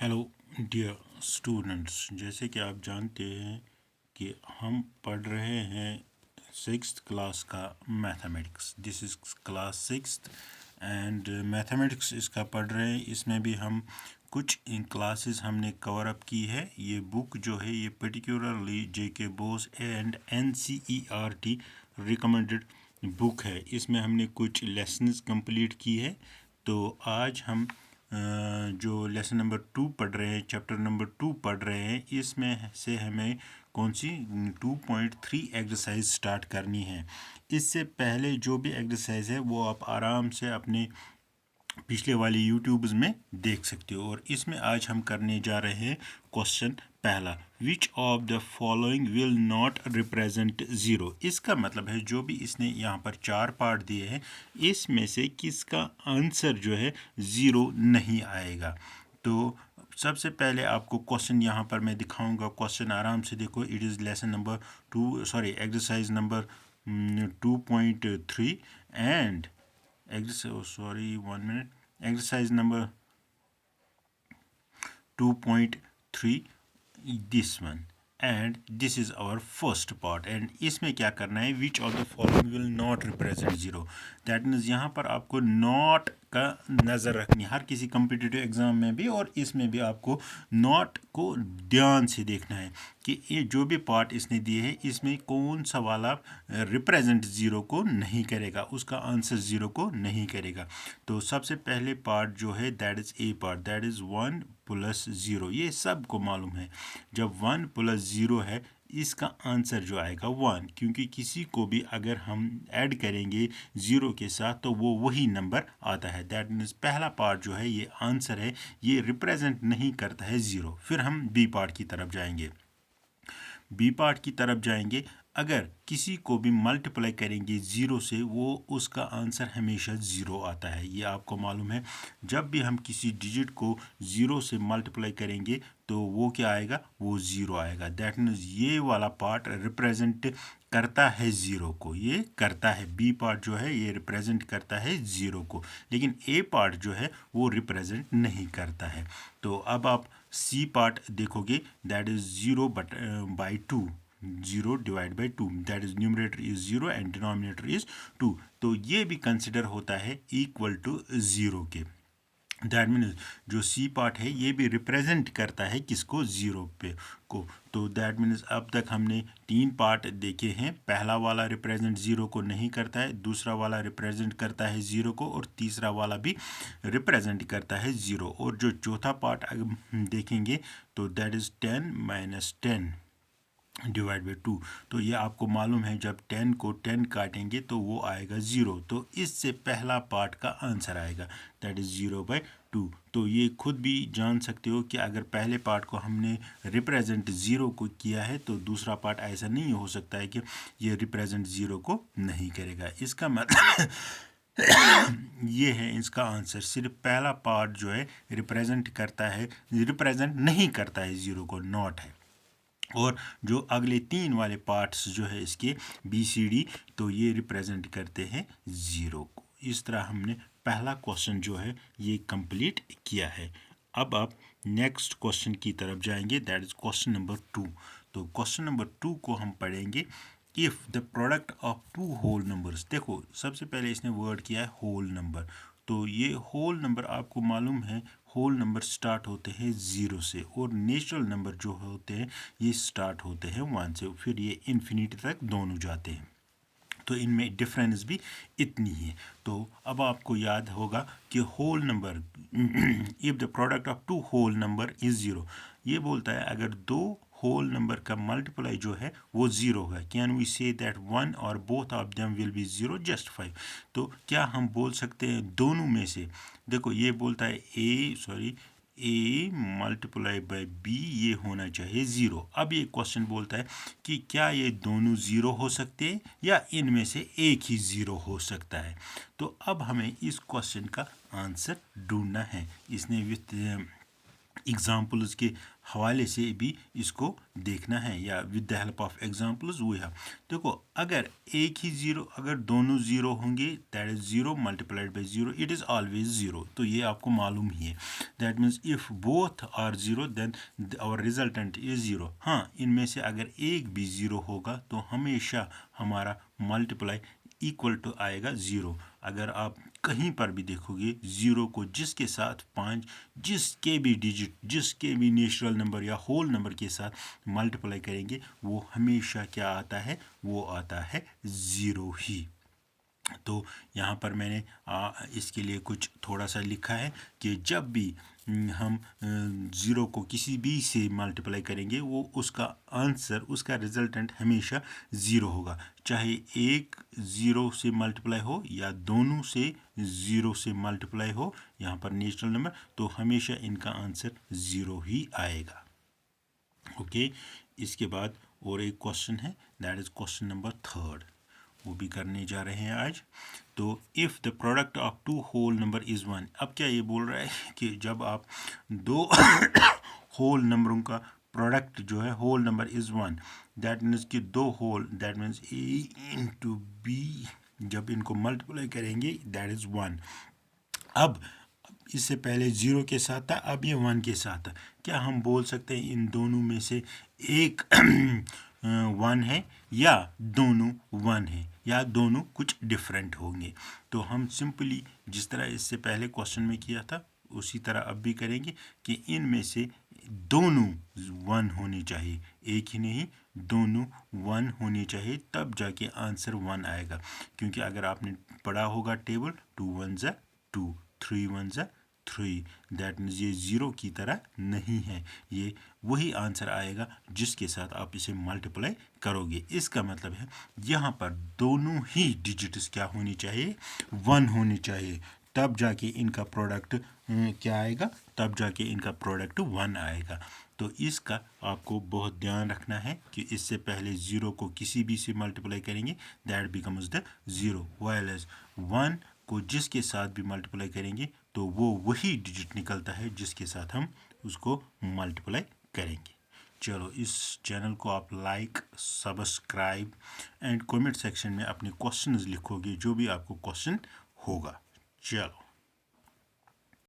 Hello dear students, जैसे कि आप जानते हैं कि हम पढ़ रहे हैं सिक्स्थ क्लास का mathematics. This is class sixth and mathematics इसका पढ़ रहे हैं। इसमें भी हम कुछ इन क्लासेस हमने कवर अप की है। ये बुक जो है ये particularly JK Bose and NCERT recommended book है। इसमें हमने कुछ लेसन्स कंप्लीट की है। तो आज हम जो लेसन नंबर 2 पढ़ रहे हैं, चैप्टर नंबर 2 पढ़ रहे हैं, इसमें से हमें कौन सी 2.3 एक्सरसाइज स्टार्ट करनी है। इससे पहले जो भी एक्सरसाइज है वो आप आराम से अपने पिछले वाले यूट्यूब्स में देख सकते हो। और इसमें आज हम करने जा रहे हैं क्वेश्चन पहला, which of the following will not represent zero. इसका मतलब है जो भी इसने यहाँ पर 4 पार्ट दिए हैं, इसमें से किसका आंसर जो है ज़ीरो नहीं आएगा। तो सबसे पहले आपको क्वेश्चन यहाँ पर मैं दिखाऊंगा। क्वेश्चन आराम से देखो। It is lesson number 2 sorry exercise number 2.3 and exercise number 2.3, this one, and this is our first part। and इसमें क्या करना है, which of the following will not represent zero। that means यहाँ पर आपको not का नज़र रखनी हर किसी कम्पिटिटिव एग्ज़ाम में भी, और इसमें भी आपको not को ध्यान से देखना है कि ये जो भी पार्ट इसने दिए हैं इसमें कौन सा वाला रिप्रेजेंट ज़ीरो को नहीं करेगा, उसका आंसर ज़ीरो को नहीं करेगा। तो सबसे पहले पार्ट जो है that is a part, that is 1 + 0। ये सबको मालूम है जब 1 + 0 है इसका आंसर जो आएगा 1, क्योंकि किसी को भी अगर हम ऐड करेंगे ज़ीरो के साथ तो वो वही नंबर आता है। दैट मीन्स पहला पार्ट जो है ये आंसर है, ये रिप्रेजेंट नहीं करता है ज़ीरो। फिर हम बी पार्ट की तरफ जाएंगे। बी पार्ट की तरफ जाएंगे, अगर किसी को भी मल्टीप्लाई करेंगे ज़ीरो से वो उसका आंसर हमेशा ज़ीरो आता है। ये आपको मालूम है, जब भी हम किसी डिजिट को ज़ीरो से मल्टीप्लाई करेंगे तो वो क्या आएगा, वो ज़ीरो आएगा। दैट मीन्स ये वाला पार्ट रिप्रेजेंट करता है ज़ीरो को, ये करता है। बी पार्ट जो है ये रिप्रेजेंट करता है ज़ीरो को, लेकिन ए पार्ट जो है वो रिप्रेजेंट नहीं करता है। तो अब आप सी पार्ट देखोगे, that is zero but by 2, 0 divide by 2, that is numerator is 0 and denominator is 2। तो ये भी कंसिडर होता है इक्वल टू ज़ीरो के। दैट मीन्स जो सी पार्ट है ये भी रिप्रेजेंट करता है किसको, ज़ीरो पे को। तो दैट मीन्स अब तक हमने 3 पार्ट देखे हैं। पहला वाला रिप्रेजेंट ज़ीरो को नहीं करता है, दूसरा वाला रिप्रेजेंट करता है ज़ीरो को, और तीसरा वाला भी रिप्रेजेंट करता है ज़ीरो। और जो चौथा पार्ट अगर देखेंगे तो दैट इज़ 10 - 10 डिवाइड बाई 2। तो ये आपको मालूम है जब 10 को 10 काटेंगे तो वो आएगा ज़ीरो। तो इससे पहला पार्ट का आंसर आएगा दैट इज़ 0/2। तो ये खुद भी जान सकते हो कि अगर पहले पार्ट को हमने रिप्रेजेंट ज़ीरो को किया है तो दूसरा पार्ट ऐसा नहीं हो सकता है कि ये रिप्रेजेंट ज़ीरो को नहीं करेगा। इसका मतलब ये है इसका आंसर। सिर्फ पहला पार्ट जो है रिप्रेजेंट करता है, रिप्रेजेंट नहीं करता है ज़ीरो को, नॉट है। और जो अगले 3 वाले पार्ट्स जो है इसके BCD, तो ये रिप्रेजेंट करते हैं ज़ीरो को। इस तरह हमने पहला क्वेश्चन जो है ये कंप्लीट किया है। अब आप नेक्स्ट क्वेश्चन की तरफ जाएंगे, दैट इज़ क्वेश्चन नंबर 2। तो क्वेश्चन नंबर 2 को हम पढ़ेंगे, if the product of 2 whole numbers. देखो सबसे पहले इसने वर्ड किया है होल नंबर। तो ये होल नंबर आपको मालूम है, होल नंबर स्टार्ट होते हैं ज़ीरो से, और नेचुरल नंबर जो होते हैं ये स्टार्ट होते हैं 1 से, फिर ये इन्फिनिटी तक दोनों जाते हैं। तो इनमें डिफरेंस भी इतनी है। तो अब आपको याद होगा कि whole number if the product of 2 whole number is zero, ये बोलता है अगर 2 होल नंबर का मल्टीप्लाई जो है वो ज़ीरो है। Can we say that one or both of them will be zero, just 5। तो क्या हम बोल सकते हैं दोनों में से, देखो ये बोलता है ए मल्टीप्लाई बाई बी ये होना चाहिए ज़ीरो। अब ये क्वेश्चन बोलता है कि क्या ये दोनों ज़ीरो हो सकते हैं या इनमें से एक ही ज़ीरो हो सकता है। तो अब हमें इस क्वेश्चन का आंसर ढूंढना है। इसने विथ एग्जाम्पल्स के हवाले से भी इसको देखना है, या with the help of examples we have. देखो, अगर एक ही ज़ीरो, अगर दोनों ज़ीरो होंगे, that is zero multiplied by zero, it is always zero. तो ये आपको मालूम ही है। That means if both are zero then our resultant is zero. हाँ, इनमें से अगर एक भी ज़ीरो होगा तो हमेशा हमारा मल्टीप्लाई इक्वल टू आएगा ज़ीरो। अगर आप कहीं पर भी देखोगे ज़ीरो को जिसके साथ 5, जिसके भी डिजिट, जिसके भी नेचुरल नंबर या होल नंबर के साथ मल्टीप्लाई करेंगे, वो हमेशा क्या आता है, वो आता है ज़ीरो ही। तो यहाँ पर मैंने इसके लिए कुछ थोड़ा सा लिखा है कि जब भी हम ज़ीरो को किसी भी से मल्टीप्लाई करेंगे, वो उसका आंसर, उसका रिजल्टेंट हमेशा ज़ीरो होगा। चाहे एक ज़ीरो से मल्टीप्लाई हो या दोनों से ज़ीरो से मल्टीप्लाई हो, यहाँ पर नेचुरल नंबर, तो हमेशा इनका आंसर ज़ीरो ही आएगा। ओके, इसके बाद और एक क्वेश्चन है, दैट इज़ क्वेश्चन नंबर 3, वो भी करने जा रहे हैं आज। तो if the product of two whole number is 1, अब क्या ये बोल रहा है कि जब आप दो होल नंबरों का प्रोडक्ट जो है, whole number is 1, that means कि दो whole, that means A into B, जब इनको मल्टीप्लाई करेंगे दैट इज़ 1। अब इससे पहले ज़ीरो के साथ था, अब ये 1 के साथ था। क्या हम बोल सकते हैं इन दोनों में से एक 1 है, या दोनों 1 है, या दोनों कुछ डिफरेंट होंगे? तो हम सिंपली जिस तरह इससे पहले क्वेश्चन में किया था, उसी तरह अब भी करेंगे कि इनमें से दोनों 1 होने चाहिए, एक ही नहीं, दोनों 1 होने चाहिए, तब जाके आंसर 1 आएगा। क्योंकि अगर आपने पढ़ा होगा टेबल, 2 1 ज़ा 2, 3 1 ज़ा 3, दैट मीन्स ये ज़ीरो की तरह नहीं है, ये वही आंसर आएगा जिसके साथ आप इसे मल्टीप्लाई करोगे। इसका मतलब है यहाँ पर दोनों ही डिजिट्स क्या होनी चाहिए, 1 होनी चाहिए, तब जाके इनका प्रोडक्ट क्या आएगा, तब जाके इनका प्रोडक्ट 1 आएगा। तो इसका आपको बहुत ध्यान रखना है कि इससे पहले ज़ीरो को किसी भी से मल्टीप्लाई करेंगे, that becomes the zero, while as 1 को जिसके साथ भी मल्टीप्लाई करेंगे तो वो वही डिजिट निकलता है जिसके साथ हम उसको मल्टीप्लाई करेंगे। चलो, इस चैनल को आप like, subscribe and comment section में अपने क्वेश्चंस लिखोगे, जो भी आपको क्वेश्चन होगा। चलो।